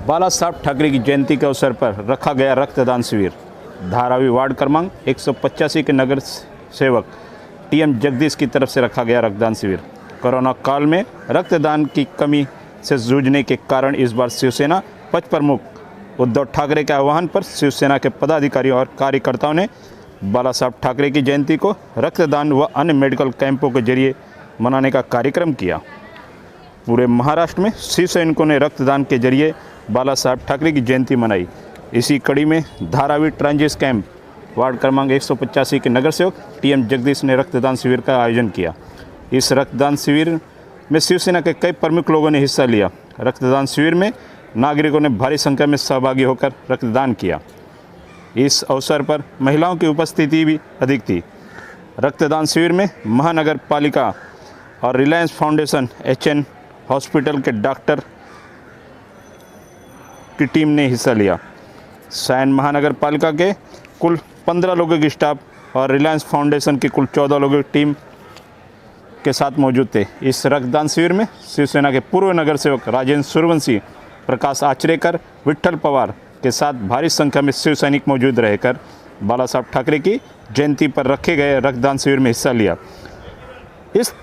बाला साहब ठाकरे की जयंती के अवसर पर रखा गया रक्तदान शिविर। धारावी वार्ड क्रमांक 185 के नगर सेवक टीएम जगदीश की तरफ से रखा गया रक्तदान शिविर। कोरोना काल में रक्तदान की कमी से जूझने के कारण इस बार शिवसेना पक्ष प्रमुख उद्धव ठाकरे के आह्वान पर शिवसेना के पदाधिकारियों और कार्यकर्ताओं ने बाला साहब ठाकरे की जयंती को रक्तदान व अन्य मेडिकल कैंपों के जरिए मनाने का कार्यक्रम किया। पूरे महाराष्ट्र में शिव सैनिकों ने रक्तदान के जरिए बाला साहब ठाकरे की जयंती मनाई। इसी कड़ी में धारावी ट्रांजिट कैंप वार्ड क्रमांक 185 के नगर सेवक टीएम जगदीश ने रक्तदान शिविर का आयोजन किया। इस रक्तदान शिविर में शिवसेना के कई प्रमुख लोगों ने हिस्सा लिया। रक्तदान शिविर में नागरिकों ने भारी संख्या में सहभागी होकर रक्तदान किया। इस अवसर पर महिलाओं की उपस्थिति भी अधिक थी। रक्तदान शिविर में महानगर पालिका और रिलायंस फाउंडेशन HN हॉस्पिटल के डॉक्टर की टीम ने हिस्सा लिया। सायन महानगर पालिका के कुल 15 लोगों की स्टाफ और रिलायंस फाउंडेशन की कुल 14 लोगों की टीम के साथ मौजूद थे। इस रक्तदान शिविर में शिवसेना के पूर्व नगर सेवक राजेंद्र सूर्यवंशी, प्रकाश आचरेकर, विठ्ठल पवार के साथ भारी संख्या में शिव सैनिक मौजूद रहकर बाला साहब ठाकरे की जयंती पर रखे गए रक्तदान शिविर में हिस्सा लिया। इस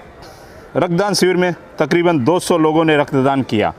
रक्तदान शिविर में तकरीबन 200 लोगों ने रक्तदान किया।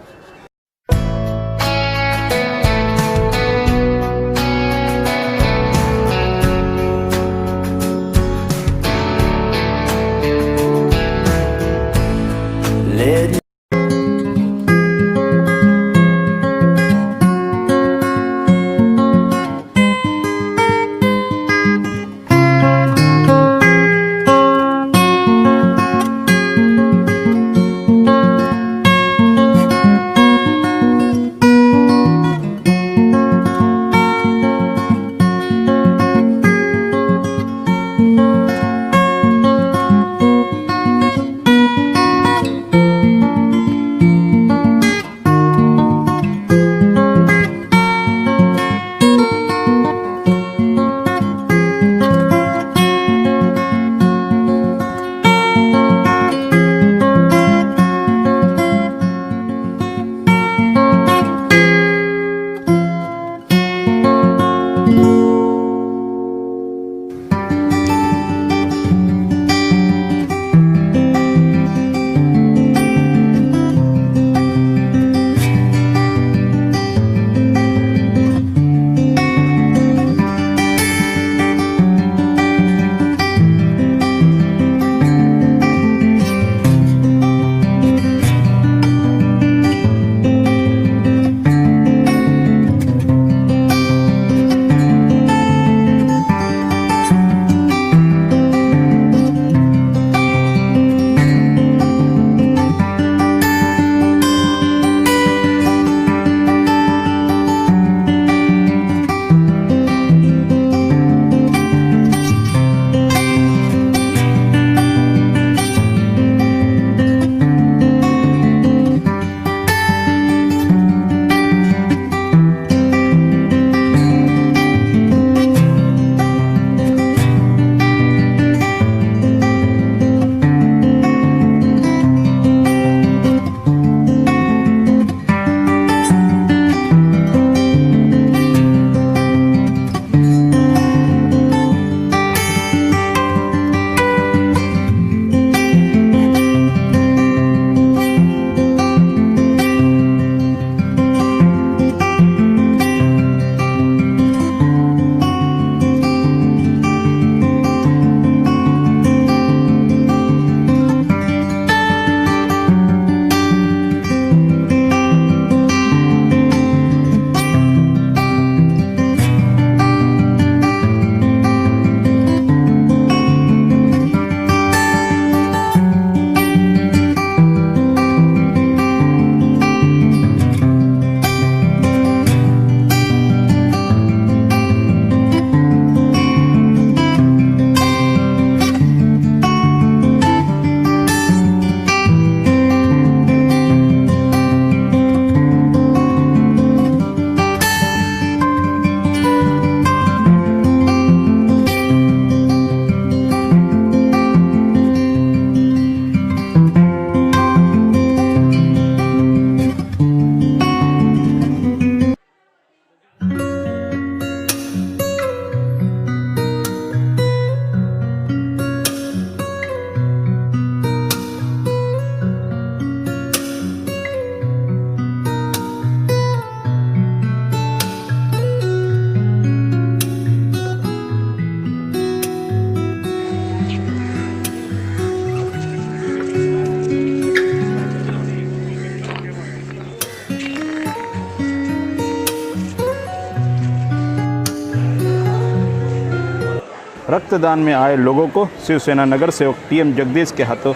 रक्तदान में आए लोगों को शिवसेना नगर सेवक टीएम जगदीश के हाथों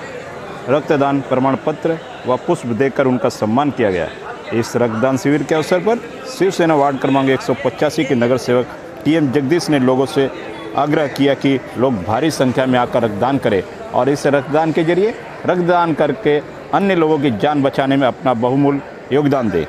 रक्तदान प्रमाण पत्र व पुष्प देकर उनका सम्मान किया गया। इस रक्तदान शिविर के अवसर पर शिवसेना वार्ड क्रमांक 185 के नगर सेवक टीएम जगदीश ने लोगों से आग्रह किया कि लोग भारी संख्या में आकर रक्तदान करें और इस रक्तदान के जरिए रक्तदान करके अन्य लोगों की जान बचाने में अपना बहुमूल्य योगदान दें।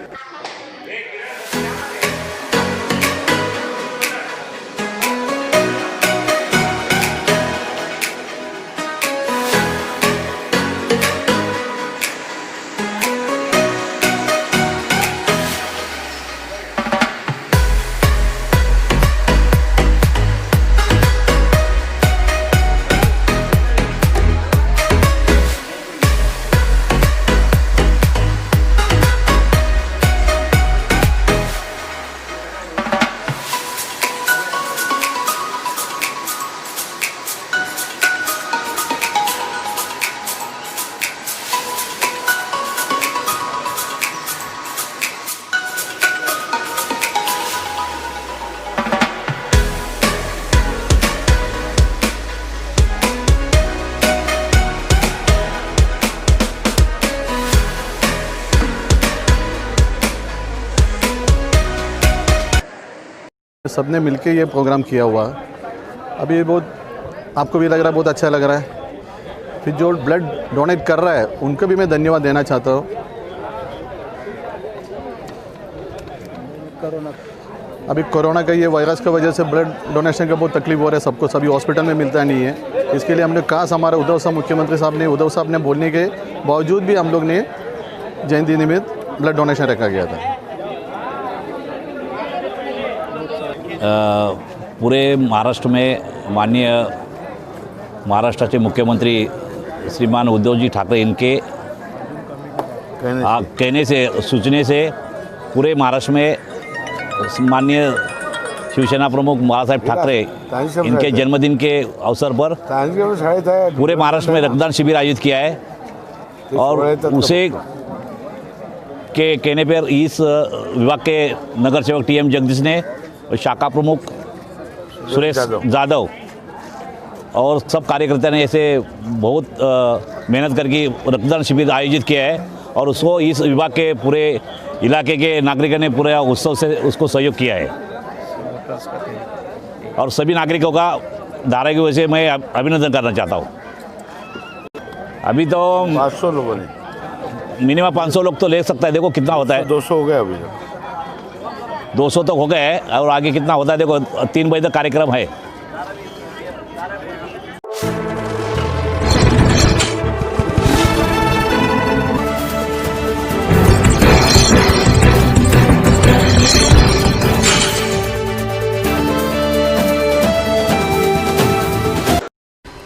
सबने मिलके ये प्रोग्राम किया हुआ। अभी बहुत आपको भी लग रहा है, बहुत अच्छा लग रहा है। फिर जो ब्लड डोनेट कर रहा है उनको भी मैं धन्यवाद देना चाहता हूँ। अभी कोरोना का ये वायरस की वजह से ब्लड डोनेशन का बहुत तकलीफ हो रहा है सबको, सभी हॉस्पिटल में मिलता नहीं है। इसके लिए हमने कहा, हमारे मुख्यमंत्री साहब ने बोलने के बावजूद भी हम लोग ने जयंती निमित्त ब्लड डोनेशन रखा गया था। पूरे महाराष्ट्र में माननीय महाराष्ट्राचे मुख्यमंत्री श्रीमान उद्धवजी ठाकरे इनके कहने से सूचने से पूरे महाराष्ट्र में माननीय शिवसेना प्रमुख बाळासाहेब ठाकरे इनके जन्मदिन के अवसर पर पूरे महाराष्ट्र में रक्तदान शिविर आयोजित किया है और उसे के कहने पर इस विभाग के नगर सेवक टीएम जगदीश ने शाखा प्रमुख सुरेश जाधव और सब कार्यकर्ता ने ऐसे बहुत मेहनत करके रक्तदान शिविर आयोजित किया है और उसको इस विभाग के पूरे इलाके के नागरिकों ने पूरे उत्सव से उसको सहयोग किया है और सभी नागरिकों का धारा की वजह से मैं अभिनंदन करना चाहता हूँ। अभी तो 500 लोगों ने मिनिमम 500 लोग तो ले सकता है। देखो कितना होता है, 200 हो गए अभी 200 तक हो गए हैं और आगे कितना होता है देखो। 3 बजे तक कार्यक्रम है।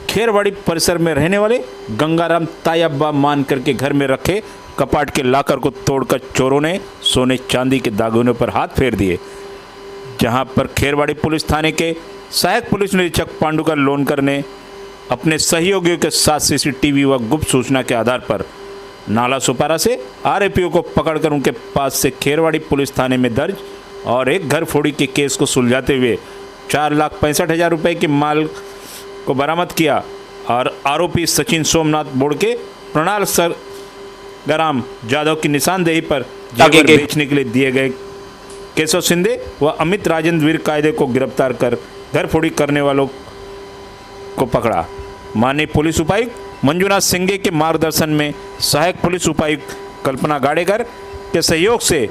खेरवाड़ी परिसर में रहने वाले गंगाराम तायब्बा मानकर के घर में रखे कपाट के लाकर को तोड़कर चोरों ने सोने चांदी के दागोनों पर हाथ फेर दिए। जहां पर खेरवाड़ी पुलिस थाने के सहायक पुलिस निरीक्षक पांडुका लोनकर ने अपने सहयोगियों के साथ सीसीटीवी व गुप्त सूचना के आधार पर नाला सुपारा से आरोपियों को पकड़कर उनके पास से खेरवाड़ी पुलिस थाने में दर्ज और एक घर फोड़ी के केस को सुलझाते हुए 4,65,000 रुपये के माल को बरामद किया और आरोपी सचिन सोमनाथ बोड़के, प्रणाल सरगराम जाधव की निशानदेही पर जेवर बेचने के लिए दिए गए केशव शिंदे व अमित राजेंद्र वीर कायदे को गिरफ्तार कर घर फोड़ी करने वालों को पकड़ा। माननीय पुलिस उपायुक्त मंजुनाथ सिंघे के मार्गदर्शन में सहायक पुलिस उपायुक्त कल्पना गाड़ेकर के सहयोग से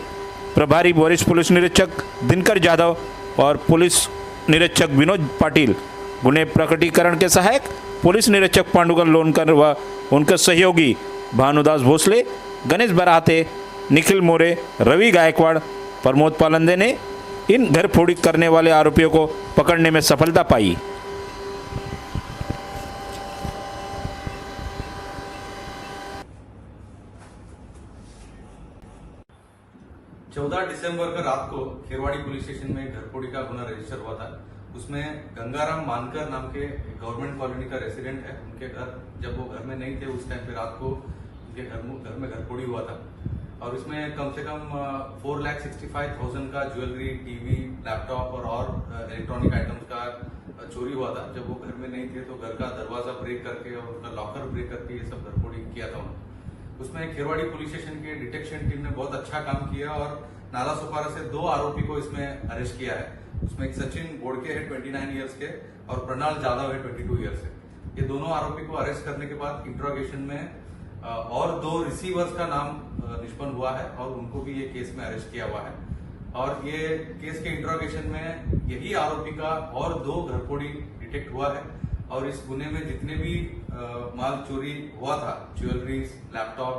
प्रभारी वरिष्ठ पुलिस निरीक्षक दिनकर जाधव और पुलिस निरीक्षक विनोद पाटिल, गुने प्रकटीकरण के सहायक पुलिस निरीक्षक पांडुका लोनकर व उनके सहयोगी भानुदास भोसले, गणेश बराहते, निखिल मोरे, रवि गायकवाड़, प्रमोद पालंदे ने इन घर फोड़ी करने वाले आरोपियों को पकड़ने में सफलता पाई। दिसंबर का रात को खेरवाड़ी पुलिस स्टेशन में घरफोड़ी का गुना रजिस्टर हुआ था। उसमें गंगाराम मानकर नाम के गवर्नमेंट कॉलोनी का रेसिडेंट है। उनके घर, जब वो घर में नहीं थे उस टाइम पे रात को उनके घर में घरफोड़ी हुआ था और उसमें कम से कम 4,65,000 का ज्वेलरी, टीवी, लैपटॉप और इलेक्ट्रॉनिक आइटम्स का चोरी चोरी हुआ था। जब वो घर में नहीं थे तो घर का दरवाजा ब्रेक करके और उनका लॉकर ब्रेक करके ये सब घरफोड़ी किया था उन्होंने। उसमें खेरवाड़ी पुलिस स्टेशन की डिटेक्शन टीम ने बहुत अच्छा काम किया और नाला सुपारा से 2 आरोपी को इसमें अरेस्ट किया है। उसमें एक सचिन बोड़के है 29 ईयर्स के और प्रणाल जाधव है 22 ईयर्स के। ये दोनों आरोपी को अरेस्ट करने के बाद इंट्रोगेशन में और 2 रिसीवर्स का नाम निष्पन्न हुआ है और उनको भी ये केस में अरेस्ट किया हुआ है। और ये केस के इंट्रोगेशन में यही आरोपी का और 2 घरफोड़ी डिटेक्ट हुआ है और इस गुने में जितने भी माल चोरी हुआ था, ज्वेलरीज, लैपटॉप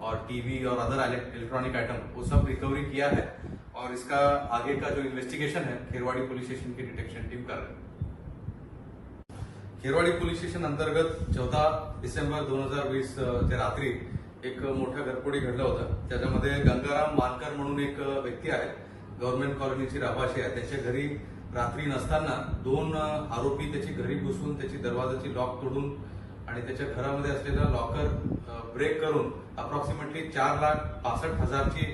और टीवी और अदर इलेक्ट्रॉनिक आइटम, वो सब रिकवरी किया है और इसका आगे का जो इन्वेस्टिगेशन है खेरवाड़ी पुलिस स्टेशन की डिटेक्शन टीम कर रही है। खेरवाड़ी पोलीस स्टेशन अंतर्गत 14 डिसेंबर 2020 च्या रात्री एक मोठा घरफोडी घडलं होतं। त्याच्यामध्ये गंगाराम मानकर म्हणून एक व्यक्ती आहे, गव्हर्नमेंट कॉलनीची रहिवासी आहे। त्याच्या घरी रात्री नसताना 2 आरोपी त्याची घरी घुसून त्याची दरवाजाची लॉक तोडून आणि त्याच्या घरामध्ये असलेला लॉकर ब्रेक करून अप्रॉक्सिमेटली 4,65,000ची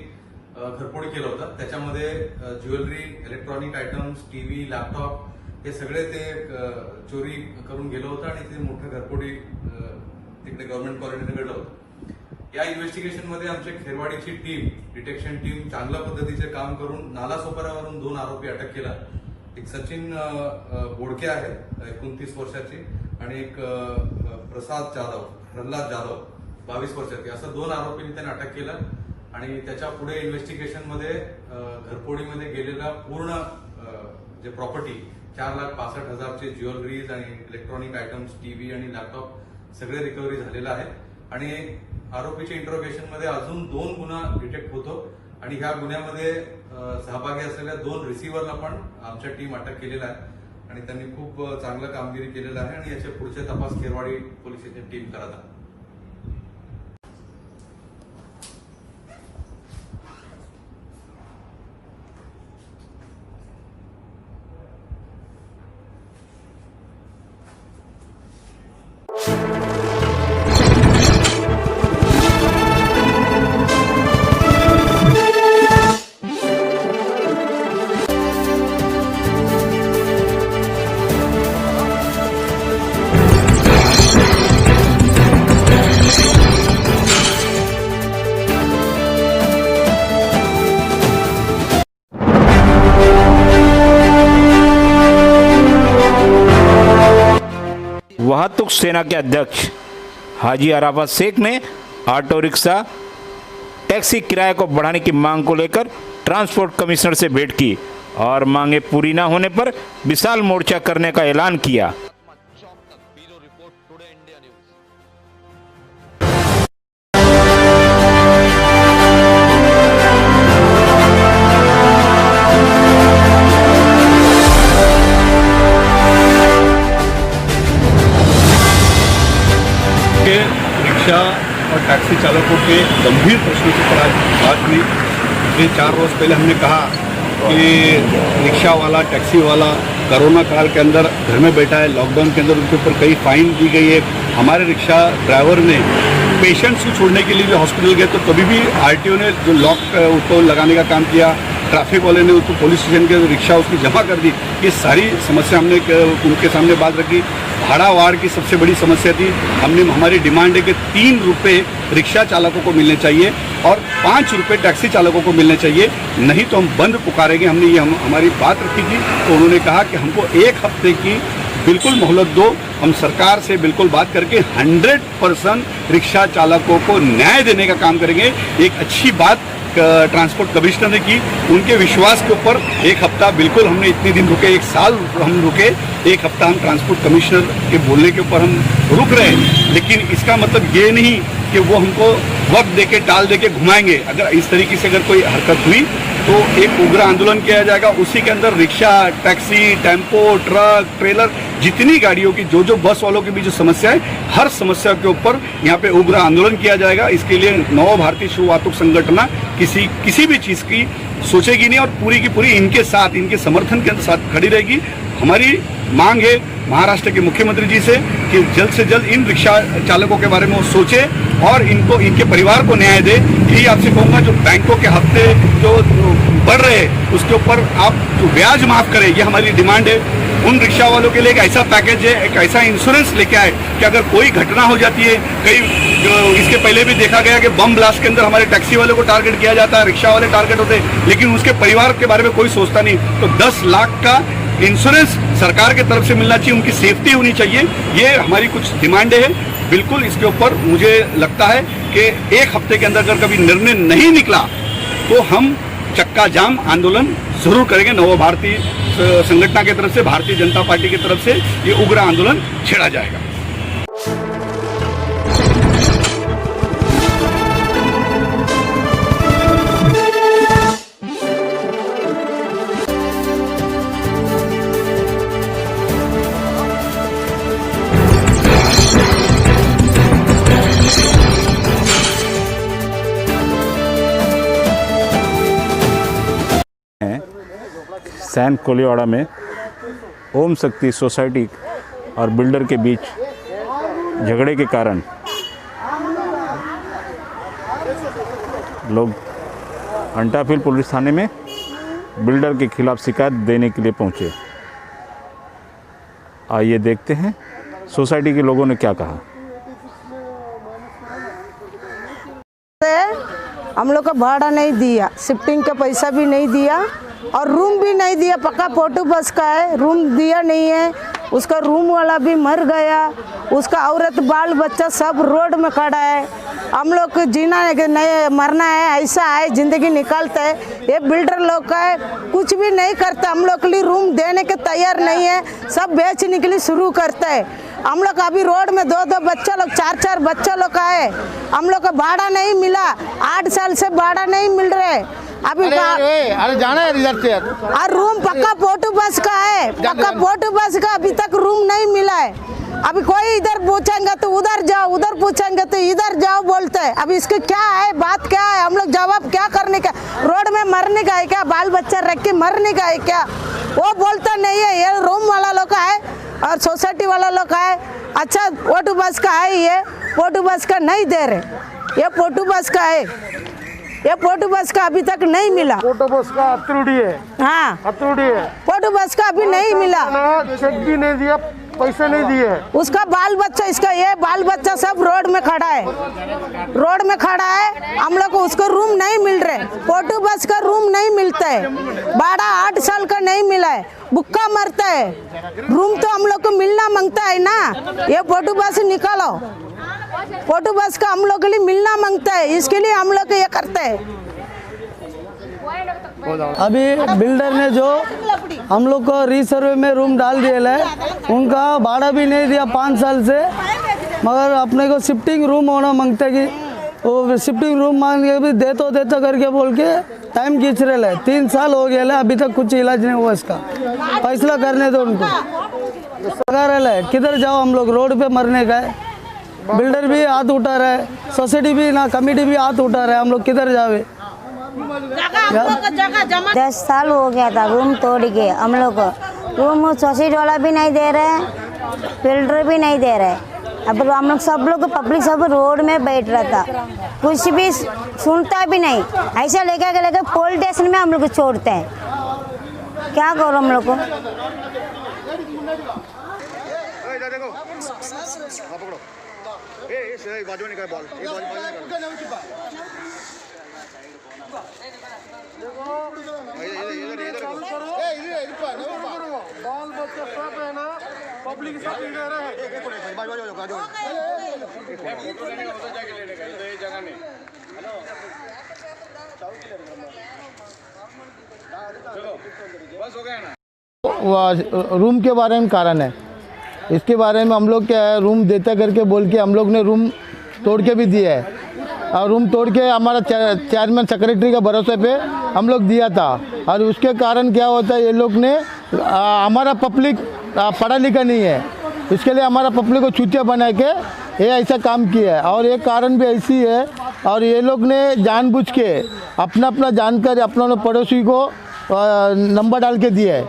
घरफोडी केलं होतं। त्याच्यामध्ये jewellery, electronic items, TV, laptop हे सगळे ते चोरी करून गेलं होतं आणि ते मोठं घरफोडी तिकडे गव्हर्नमेंट कॉलनीने घडलं होतं। या इन्व्हेस्टिगेशन मध्ये आमच्या खेरवाडीची टीम, डिटेक्शन टीम चांगल्या पद्धतीचे काम करून नाला सोपाऱ्यावरून 2 आरोपी अटक केला। एक सचिन बोडके आहे 29 वर्षाची आणि एक प्रसाद जाधव, प्रल्हाद जाधव 22 वर्षाची, असं 2 आरोपींनी त्यांना अटक केलं आणि त्याच्या पुढे इन्व्हेस्टिगेशन मध्ये घरफोडीमध्ये गेलेला पूर्ण जे प्रॉपर्टी 4,65,000चे ज्वेलरीज आणि इलेक्ट्रॉनिक आयटम्स, टीव्ही आणि लॅपटॉप सगळे रिकव्हरी झालेलं आहे आणि आरोपीच्या इंट्रोगेशन मध्ये अजून 2 गुन्हा डिटेक्ट होतो आणि ह्या गुन्ह्यामध्ये सहभागी असलेल्या 2 रिसिव्हरला पण आमच्या टीम अटक केलेला आहे आणि त्यांनी खूप चांगलं कामगिरी केलेलं आहे आणि याचे पुढचे तपास खेरवाडी पोलीस स्टेशन टीम करत आहे। वाहतूक सेना के अध्यक्ष हाजी अराफत शेख ने ऑटो रिक्शा टैक्सी किराए को बढ़ाने की मांग को लेकर ट्रांसपोर्ट कमिश्नर से भेंट की और मांगे पूरी न होने पर विशाल मोर्चा करने का ऐलान किया। रिक्शा और टैक्सी चालकों के गंभीर प्रश्नों पर आज बात हुई। पिछले 4 रोज पहले हमने कहा कि रिक्शा वाला, टैक्सी वाला कोरोना काल के अंदर घर में बैठा है, लॉकडाउन के अंदर उनके ऊपर कई फाइन दी गई है। हमारे रिक्शा ड्राइवर ने पेशेंट्स को छोड़ने के लिए भी हॉस्पिटल गए तो कभी भी आरटीओ ने जो लॉक उसको लगाने का काम किया, ट्रैफिक वाले ने उसको पुलिस स्टेशन के रिक्शा उसकी जमा कर दी। ये सारी समस्या हमने उनके सामने बात रखी। भाड़ा वाड़ की सबसे बड़ी समस्या थी। हमने हमारी डिमांड है कि 3 रुपये रिक्शा चालकों को मिलने चाहिए और 5 रुपये टैक्सी चालकों को मिलने चाहिए, नहीं तो हम बंद पुकारेंगे। हमने ये हमारी बात रखी थी तो उन्होंने कहा कि हमको 1 हफ्ते की बिल्कुल मोहलत दो। हम सरकार से बिल्कुल बात करके 100% रिक्शा चालकों को न्याय देने का काम करेंगे। एक अच्छी बात ट्रांसपोर्ट कमिश्नर ने की, उनके विश्वास के ऊपर 1 हफ्ता बिल्कुल हमने इतने दिन रुके, 1 साल हम रुके, 1 हफ्ता हम ट्रांसपोर्ट कमिश्नर के बोलने के ऊपर हम रुक रहे हैं। लेकिन इसका मतलब ये नहीं कि वो हमको वक्त देके टाल देके घुमाएंगे। अगर इस तरीके से अगर कोई हरकत हुई तो एक उग्र आंदोलन किया जाएगा। उसी के अंदर rickshaw, taxi, tempo, truck, trailer, जितनी गाड़ियों की जो बस वालों की भी जो समस्या है, हर समस्या के ऊपर यहाँ पे उग्र आंदोलन किया जाएगा। इसके लिए नव भारतीय शिव वाहतूक संगठन किसी भी चीज़ की सोचेगी नहीं और पूरी की पूरी इनके साथ, इनके समर्थन के साथ खड़ी रहेगी। हमारी मांग है महाराष्ट्र के मुख्यमंत्री जी से कि जल्द से जल्द इन रिक्शा चालकों के बारे में वो सोचे और इनको, इनके परिवार को न्याय दे। यही आपसे कहूँगा, जो बैंकों के हफ्ते जो बढ़ रहे हैं उसके ऊपर आप जो ब्याज माफ करें, ये हमारी डिमांड है। उन रिक्शा वालों के लिए एक ऐसा पैकेज है, एक ऐसा इंश्योरेंस लेके आए कि अगर कोई घटना हो जाती है, कई इसके पहले भी देखा गया कि बम ब्लास्ट के अंदर हमारे टैक्सी वालों को टारगेट किया जाता है, रिक्शा वाले टारगेट होते हैं, लेकिन उसके परिवार के बारे में कोई सोचता नहीं। तो 10 लाख का इंश्योरेंस सरकार की तरफ से मिलना चाहिए, उनकी सेफ्टी होनी चाहिए। ये हमारी कुछ डिमांड है। बिल्कुल इसके ऊपर मुझे लगता है कि एक हफ्ते के अंदर अगर कभी निर्णय नहीं निकला तो हम चक्का जाम आंदोलन जरूर करेंगे। नव भारतीय संगठन की तरफ से, भारतीय जनता पार्टी की तरफ से ये उग्र आंदोलन छेड़ा जाएगा। सैन कोलिवाड़ा में ओम शक्ति सोसाइटी और बिल्डर के बीच झगड़े के कारण लोग अंटाफिल पुलिस थाने में बिल्डर के खिलाफ शिकायत देने के लिए पहुंचे। आइए देखते हैं सोसाइटी के लोगों ने क्या कहा। हम लोग का भाड़ा नहीं दिया, शिफ्टिंग का पैसा भी नहीं दिया और रूम भी नहीं दिया। पक्का फोटो बस का है, रूम दिया नहीं है। उसका रूम वाला भी मर गया, उसका औरत बाल बच्चा सब रोड में खड़ा है। हम लोग को जीना नहीं मरना है, ऐसा है जिंदगी निकालता है। ये बिल्डर लोग का है, कुछ भी नहीं करता। हम लोग के लिए रूम देने के तैयार नहीं है, सब बेचने के लिए शुरू करता है। हम लोग अभी रोड में 2-2 बच्चा लोग, 4-4 बच्चा लोग का है। हम लोग का भाड़ा नहीं मिला, 8 साल से भाड़ा नहीं मिल रहे। अभी अरे जाना है इधर से। और रूम पक्का फोटो बस का है, पक्का फोटो बस का अभी तक रूम नहीं मिला है। अभी कोई इधर पूछेंगे तो उधर जाओ, उधर पूछेंगे तो इधर जाओ बोलते हैं। अभी इसके क्या है, बात क्या है, हम लोग जवाब क्या करने का? रोड में मरने का है क्या? बाल बच्चा रख के मरने का है क्या? वो बोलता नहीं है। ये रूम वाला लोग का है और सोसाइटी वाला लोग का है। अच्छा फोटो बस का है, ये फोटो बस का नहीं दे रहे। ये फोटो बस का है, ये फोटो बस का अभी तक नहीं मिला। फोटो बस का अतरूढ़ी है। हाँ अतरूढ़ी है। फोटो बस का अभी नहीं मिला, चेक भी नहीं दिया, पैसे नहीं दिए। उसका बाल बच्चा, इसका ये बाल बच्चा सब रोड में खड़ा है, रोड में खड़ा है। हम लोग को उसको रूम नहीं मिल रहे, फोटो बस का रूम नहीं मिलता है। भाड़ा 8 साल का नहीं मिला है, भूखा मरता है। रूम तो हम लोग को मिलना मांगता है ना। ये फोटो बस निकालो, फोटो बस का हम लोग के लिए मिलना मांगता है, इसके लिए हम लोग ये करते हैं। अभी बिल्डर ने जो हम लोग को रिसर्वे में रूम डाल दिया है, उनका भाड़ा भी नहीं दिया 5 साल से। मगर अपने को शिफ्टिंग रूम होना मांगता है कि वो शिफ्टिंग रूम मांग के भी देतो करके बोल के टाइम खींच रहे है। 3 साल हो गया है, अभी तक कुछ इलाज नहीं हुआ इसका। फैसला करने दो उनको। लगा रहा है किधर जाओ, हम लोग रोड पे मरने का है। बिल्डर भी हाथ उठा रहा है, सोसाइटी भी ना, कमेटी भी हाथ उठा रहा है। हम लोग किधर जावे? 10 साल हो गया था रूम तोड़ के। हम लोग रूम सोसाइटी वाला भी नहीं दे रहे, बिल्डर भी नहीं दे रहे। अब हम लोग सब लोग पब्लिक सब रोड में बैठ रहा था, कुछ भी सुनता भी नहीं। ऐसा लेकर पुलिस स्टेशन में हम लोग छोड़ते हैं। क्या करो हम लोग को? बाल बच्चा सब है ना, पब्लिक सब इधर है। रूम के बारे में कारण है, इसके बारे में हम लोग क्या है, रूम देता करके बोल के हम लोग ने रूम तोड़ के भी दिया है। और रूम तोड़ के हमारा चेयरमैन सेक्रेटरी का भरोसे पे हम लोग दिया था। और उसके कारण क्या होता है, ये लोग ने हमारा पब्लिक पढ़ा लिखा नहीं है, इसके लिए हमारा पब्लिक को चूतिया बना के ये ऐसा काम किया है। और ये कारण भी ऐसी है, और ये लोग ने जानबूझ के अपना जानकारी अपना पड़ोसी को नंबर डाल के दिया है।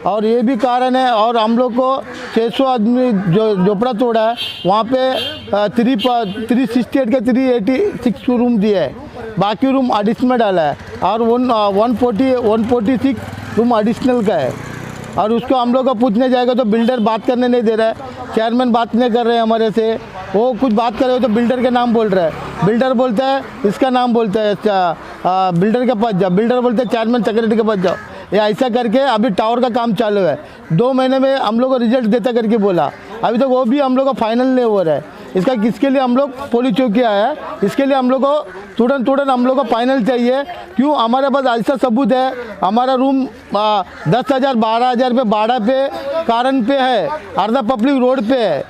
और ये भी कारण है। और हम लोग को 600 आदमी जो झोपड़ा तोड़ा है, वहाँ पे 368 के 386 रूम दिए है, बाकी रूम एडिशनल डाला है। और 146 रूम एडिशनल का है। और उसको हम लोग को पूछने जाएगा तो बिल्डर बात करने नहीं दे रहा है, चेयरमैन बात नहीं कर रहे हैं हमारे से। वो कुछ बात कर रहे हो तो बिल्डर के नाम बोल रहा है, बिल्डर बोलता है इसका नाम बोलता है, बिल्डर के पास जाओ, बिल्डर बोलते हैं चेयरमैन सेक्रेटरी के पास जाओ। ये ऐसा करके अभी टावर का काम चालू है, 2 महीने में हम लोग को रिजल्ट देता करके बोला, अभी तक वो भी हम लोग का फाइनल नहीं हो रहा है। इसका किसके लिए हम लोग पुलिस चौकी आया है, इसके लिए हम लोग को तुरंत हम लोग को फाइनल चाहिए। क्यों? हमारे पास ऐसा सबूत है, हमारा रूम 10,000 12,000 रुपये भाड़ा पे कारण पे है, अर्धा पब्लिक रोड पे है।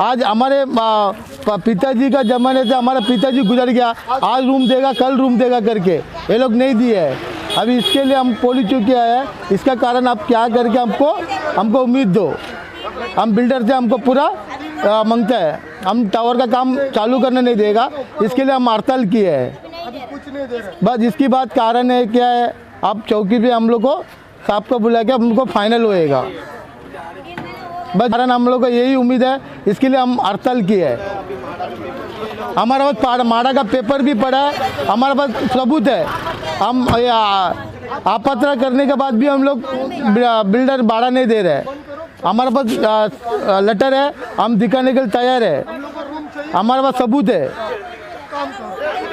आज हमारे पिताजी का ज़माने से हमारा पिताजी गुजर गया, आज रूम देगा कल रूम देगा करके ये लोग नहीं दिए है। अभी इसके लिए हम पुलिस चौकी आए हैं, इसका कारण आप क्या करके हमको उम्मीद दो। हम बिल्डर से हमको पूरा मांगता है, हम टावर का काम चालू करने नहीं देगा, इसके लिए हम हड़ताल किए हैं। बस इसकी बात कारण है क्या है, आप चौकी पे हम लोग को साहब को बुला के हमको फाइनल होएगा। बस कारण हम लोग को यही उम्मीद है, इसके लिए हम हड़ताल किए हैं। हमारे पास माड़ा का पेपर भी पड़ा है, हमारे पास सबूत है। हम आपत्ति करने के बाद भी हम लोग बिल्डर भाड़ा नहीं दे रहे हैं। हमारे पास लेटर है, हम दिखाने के लिए तैयार है, हमारे पास सबूत है।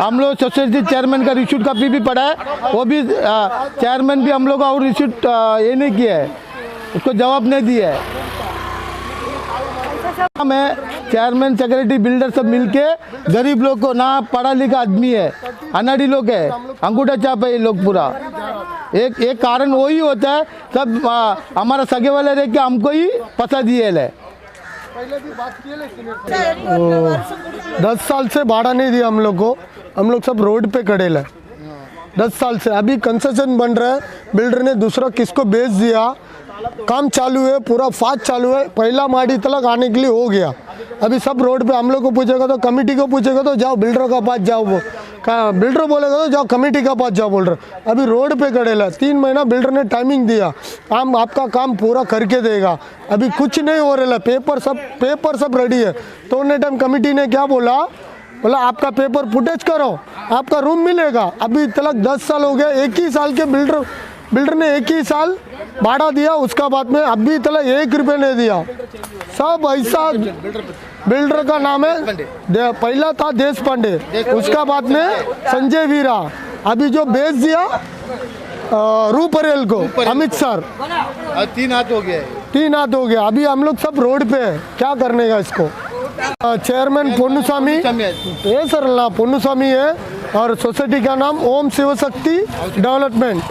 हम लोग सोसाइटी चेयरमैन का रिसीट कॉपी भी पड़ा है, वो भी चेयरमैन भी हम लोग और रिसीट ये नहीं किया है, उसको जवाब नहीं दिया है। मैं चेयरमैन सेक्रेटरी बिल्डर सब मिलके गरीब लोग को, ना पढ़ा लिखा आदमी है, अनाड़ी लोग है, अंगूठा छाप है ये लोग पूरा। एक कारण वही होता है, सब हमारा सगे वाले रह के हमको ही फंसा दिए है। 10 साल से भाड़ा नहीं दिया हम लोग को, हम लोग सब रोड पे खड़े है 10 साल से। अभी कंसेशन बन रहा है, बिल्डर ने दूसरा किसको बेच दिया, काम चालू है, पूरा फास्ट चालू है, पहला माड़ी तक आने के लिए हो गया। अभी सब रोड पे हम लोग को पूछेगा तो कमेटी को पूछेगा तो जाओ बिल्डर का पास जाओ, बिल्डर बोलेगा तो जाओ कमेटी का पास जाओ बोल रहे। अभी रोड पे खड़े ला, 3 महीना बिल्डर ने टाइमिंग दिया, हम आपका काम पूरा करके देगा। अभी कुछ नहीं हो रहा, पेपर सब रेडी है। तोड़ने टाइम कमेटी ने क्या बोला आपका पेपर फुटेज करो, आपका रूम मिलेगा। अभी तक 10 साल हो गया, एक ही साल के बिल्डर ने एक ही साल भाड़ा दिया, उसका बाद में अभी तक 1 रुपये नहीं दिया। सब ऐसा बिल्डर का नाम है, पहला था देश पांडे, उसका बाद में संजय वीरा, अभी जो बेच दिया रूपरेल को अमित सर, 3 हाथ हो गया, 3 हाथ हो गया। अभी हम लोग सब रोड पे है, क्या करने का इसको। चेयरमैन पोन्नुस्वामी है सर, पोन्नुस्वामी है, और सोसाइटी का नाम ओम शिवशक्ति डेवलपमेंट।